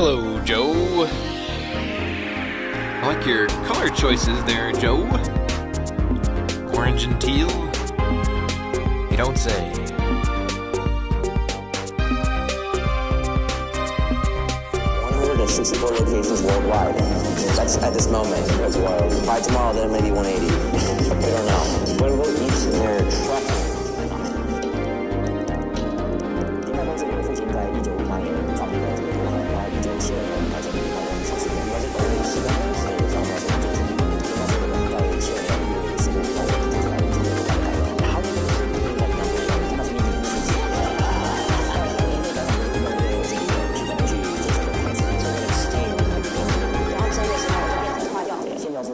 Hello, Joe. I like your color choices there, Joe. Orange and teal? You don't say. 164 locations worldwide. That's at this moment as well. By tomorrow, there may be 180. We don't know. When will each their truck? 应该说这个父亲在1958年发明了这个图案，然后1972年开始开始上市，应该是等于是上到这个就是，应该是在72年4月1号就是来今年开始，然后应该那是命名世纪。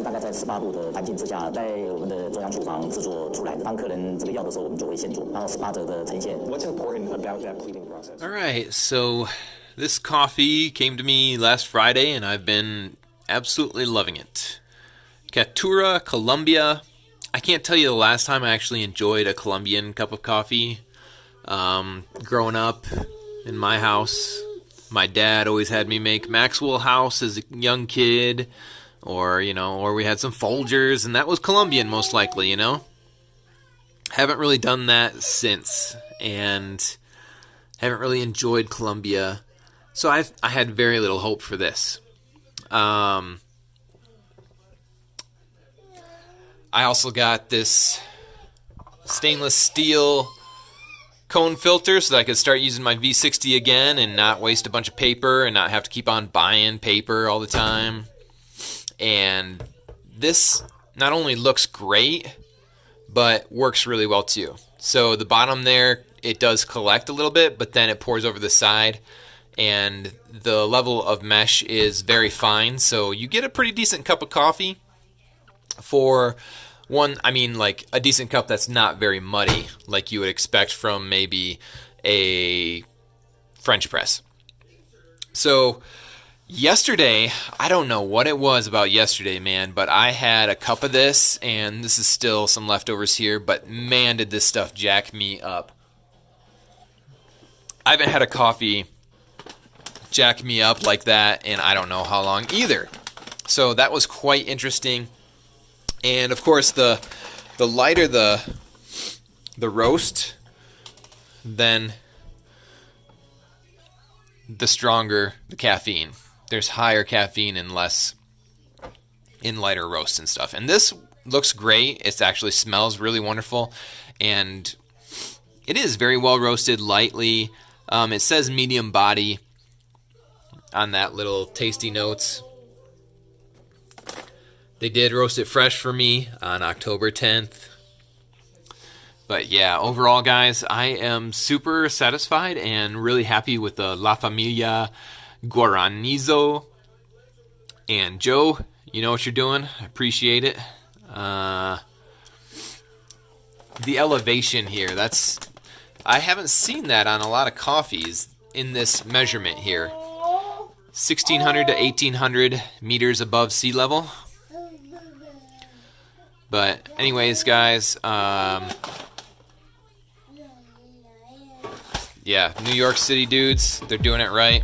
大概在18度的环境之下，在我们的中央厨房制作出来的。当客人这个要的时候，我们就会现做，然后18折的呈现。What's important about that pleating process? All right, so this coffee came to me last Friday, and I've been absolutely loving it. Caturra, Colombia. I can't tell you the last time I actually enjoyed a Colombian cup of coffee. Growing up in my house, my dad always had me make Maxwell House as a young kid. Or we had some Folgers, and that was Colombian most likely, Haven't really done that since, and haven't really enjoyed Colombia, so I had very little hope for this. I also got this stainless steel cone filter so that I could start using my V60 again and not waste a bunch of paper and not have to keep on buying paper all the time. And this not only looks great, but works really well too. So the bottom there, it does collect a little bit, but then it pours over the side, and the level of mesh is very fine. So you get a pretty decent cup of coffee for like a decent cup that's not very muddy, like you would expect from maybe a French press. So yesterday, I don't know what it was about yesterday, man, but I had a cup of this, and this is still some leftovers here, but man, did this stuff jack me up. I haven't had a coffee jack me up like that in I don't know how long either. So that was quite interesting. And of course, the lighter the roast, then the stronger the caffeine. There's higher caffeine and less in lighter roasts and stuff. And this looks great. It actually smells really wonderful. And it is very well roasted, lightly. It says medium body on that little tasty notes. They did roast it fresh for me on October 10th. But yeah, overall, guys, I am super satisfied and really happy with the La Familia Guaranizo. And Joe, you know what you're doing. I appreciate it. The elevation here, I haven't seen that on a lot of coffees in this measurement here. 1,600 to 1,800 meters above sea level. But anyways, guys, yeah, New York City dudes, they're doing it right.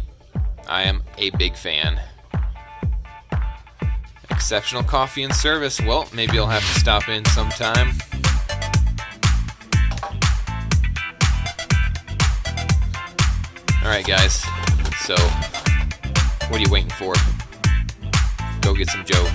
I am a big fan. Exceptional coffee and service. Well, maybe I'll have to stop in sometime. Alright, guys. So, what are you waiting for? Go get some Joe.